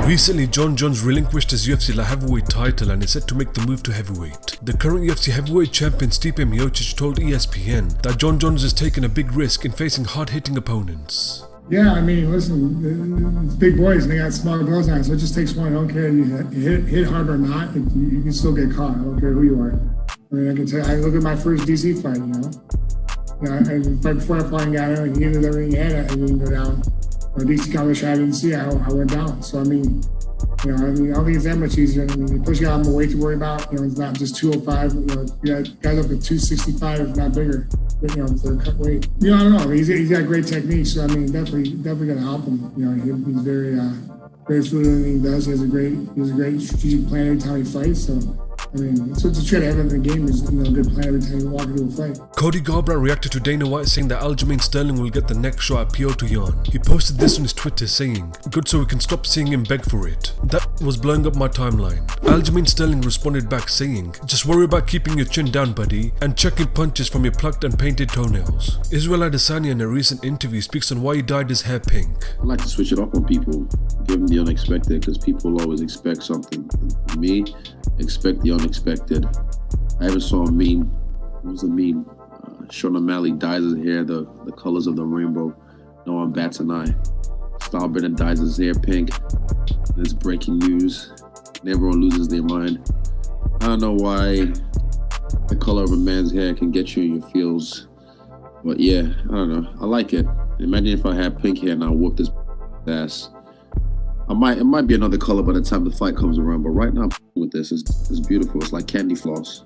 Recently, Jon Jones relinquished his UFC Light Heavyweight title and is set to make the move to heavyweight. The current UFC Heavyweight champion Stipe Miocic told ESPN that Jon Jones is taking a big risk in facing hard-hitting opponents. Yeah, I mean, listen, it's big boys and they got smaller belts on, so it just takes one. I don't care if you hit hard or not, you can still get caught. I don't care who you are. I mean, I can tell you, I look at my first DC fight, and right before I finally got him, he ended everything he had, I didn't go down. Or DC coverage I didn't see, I went down. So, I mean, I don't think it's that much easier. I mean, push got more weight to worry about. It's not just 205. You got guys up at 265, if not bigger. For cut weight. I don't know. He's got great technique, so I mean, definitely gonna help him. He's very fluid in everything he does. He has a great strategic plan every time he fights. So, I mean, it's what you try to have in the game is a good plan every time you walk into a fight. Cody Garbrandt reacted to Dana White saying that Aljamain Sterling will get the next shot at Petr Yan. He posted this on his Twitter saying, "Good, so we can stop seeing him beg for it." That was blowing up my timeline. Aljamain Sterling responded back saying, "Just worry about keeping your chin down, buddy, and checking punches from your plucked and painted toenails." Israel Adesanya in a recent interview speaks on why he dyed his hair pink. I like to switch it up on people, give them the unexpected, because people always expect something. For me, expect the unexpected. I ever saw a meme. What was a meme? Sean O'Malley dyes his hair the colors of the rainbow. Noah bats an eye. Stylebender dyes his hair pink. There's breaking news. And everyone loses their mind. I don't know why the color of a man's hair can get you in your feels. But yeah, I don't know. I like it. Imagine if I had pink hair and I whoop this ass. It might be another color by the time the fight comes around, but right now with this, it's beautiful. It's like candy floss.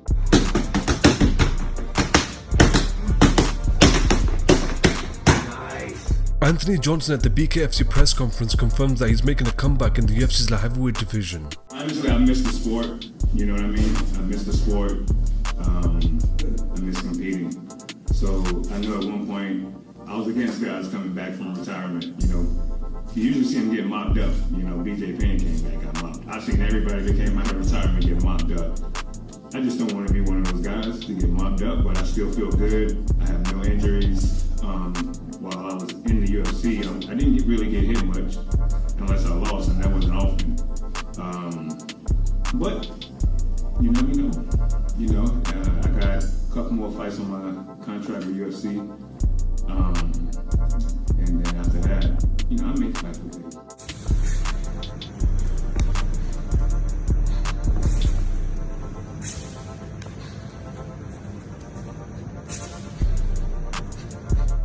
Anthony Johnson at the BKFC press conference confirms that he's making a comeback in the UFC's Light Heavyweight division. Honestly, I miss the sport. You know what I mean? I miss the sport. I miss competing. So I know at one point I was against guys coming back from retirement. You usually see them get mopped up. BJ Penn came back, got mopped. I've seen everybody that came out of retirement get mopped up. I just don't want to be one of those guys to get mopped up, but I still feel good. I have no injuries. While I was in the UFC, I didn't really get hit much, unless I lost, and that wasn't often. But you never know. I got a couple more fights on my contract with UFC, and then after that, I may fight for it.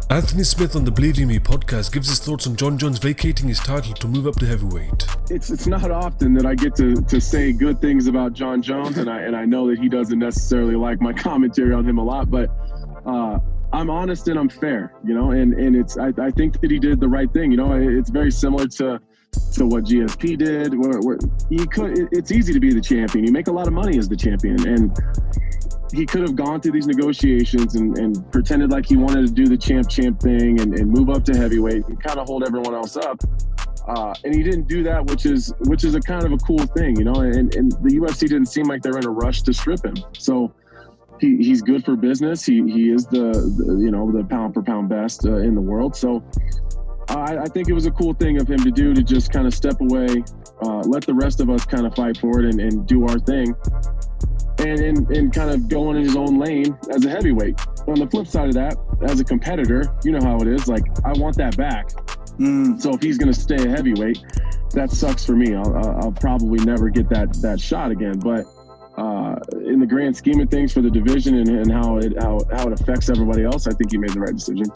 Anthony Smith on the Believe in Me podcast gives his thoughts on Jon Jones vacating his title to move up to heavyweight. It's not often that I get to say good things about Jon Jones, and I know that he doesn't necessarily like my commentary on him a lot, but I'm honest and I'm fair, and it's I think that he did the right thing. It's very similar to what GSP did, where it's easy to be the champion. You make a lot of money as the champion, and he could have gone through these negotiations and pretended like he wanted to do the champ thing and move up to heavyweight and kind of hold everyone else up. And he didn't do that, which is a kind of a cool thing, and the UFC didn't seem like they're in a rush to strip him. So he's good for business. He is the pound for pound best in the world. So I think it was a cool thing of him to do, to just kind of step away, let the rest of us kind of fight for it and do our thing. And kind of go in his own lane as a heavyweight. On the flip side of that, as a competitor, you know how it is. Like, I want that back. So if he's going to stay a heavyweight, that sucks for me. I'll probably never get that shot again. But in the grand scheme of things for the division and how it affects everybody else, I think he made the right decision.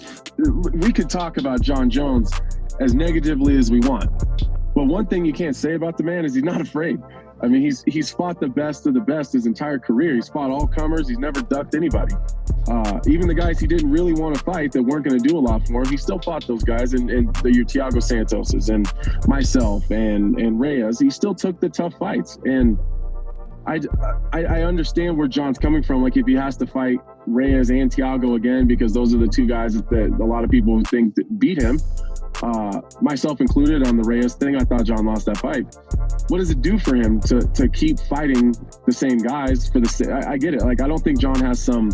We could talk about Jon Jones as negatively as we want, but one thing you can't say about the man is he's not afraid. I mean, he's fought the best of the best his entire career. He's fought all comers. He's never ducked anybody. Even the guys he didn't really want to fight that weren't going to do a lot for him, he still fought those guys, and your Thiago Santoses and myself and Reyes. He still took the tough fights. And I understand where Jon's coming from. Like, if he has to fight Reyes and Thiago again, because those are the two guys that a lot of people think that beat him, myself included on the Reyes thing, I thought Jon lost that fight. What does it do for him to keep fighting the same guys for I get it. Like, I don't think Jon has some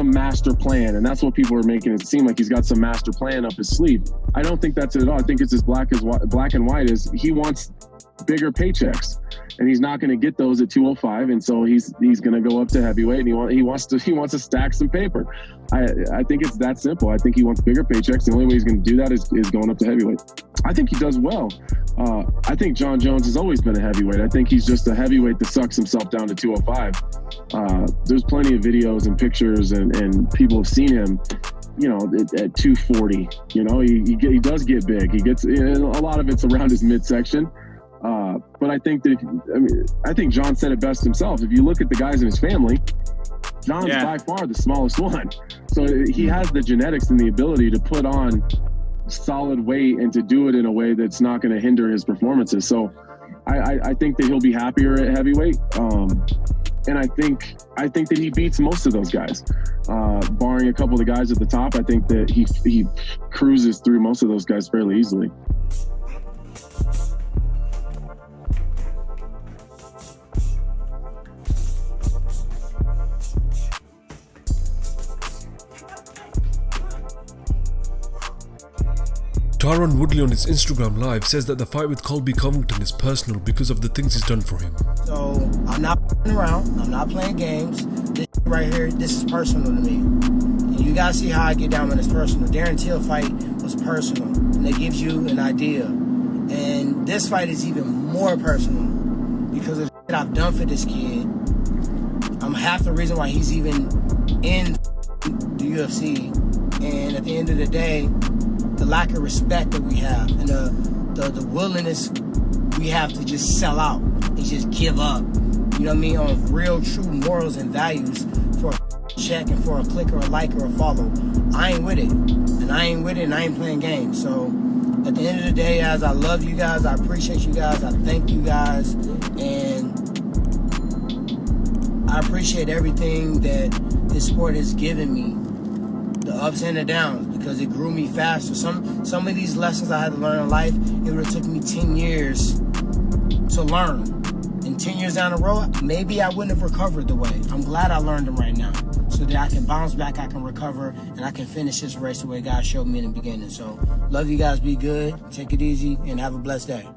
master plan, and that's what people are making it seem like. He's got some master plan up his sleeve. I don't think that's it at all. I think it's as black and white as he wants bigger paychecks, and he's not going to get those at 205, and so he's going to go up to heavyweight, and he wants to stack some paper. I think it's that simple. I think he wants bigger paychecks. The only way he's going to do that is going up to heavyweight. I think he does well. I think Jon Jones has always been a heavyweight. I think he's just a heavyweight that sucks himself down to 205. There's plenty of videos and pictures, and people have seen him, you know, at 240. You know, he does get big. He gets, a lot of it's around his midsection. But I think Jon said it best himself. If you look at the guys in his family, Jon's by far the smallest one. So he has the genetics and the ability to put on solid weight and to do it in a way that's not going to hinder his performances. So I think that he'll be happier at heavyweight. And I think that he beats most of those guys, barring a couple of the guys at the top. I think that he cruises through most of those guys fairly easily. Tyron Woodley on his Instagram live says that the fight with Colby Covington is personal because of the things he's done for him. So I'm not around, I'm not playing games. This right here, this is personal to me. And you guys see how I get down when it's personal. Darren Till fight was personal, and it gives you an idea. And this fight is even more personal because of the shit I've done for this kid. I'm half the reason why he's even in the UFC. And at the end of the day, the lack of respect that we have and the willingness we have to just sell out and just give up, you know what I mean, on real true morals and values for a check and for a click or a like or a follow. I ain't with it, and I ain't with it, and I ain't playing games. So at the end of the day, guys, I love you guys, I appreciate you guys, I thank you guys, and I appreciate everything that this sport has given me, the ups and the downs, because it grew me faster. Some of these lessons I had to learn in life, it would have took me 10 years to learn. And 10 years down the road, maybe I wouldn't have recovered the way. I'm glad I learned them right now, so that I can bounce back, I can recover, and I can finish this race the way God showed me in the beginning. So love you guys, be good, take it easy, and have a blessed day.